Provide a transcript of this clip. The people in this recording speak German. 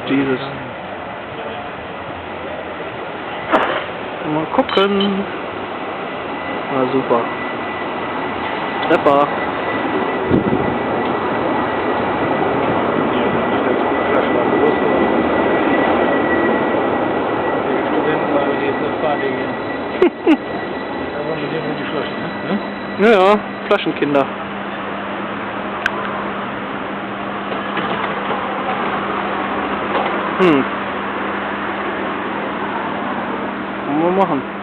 Jesus. Mal gucken. Na super. Treffer. Ja, Flaschenkinder. Wollen wir machen.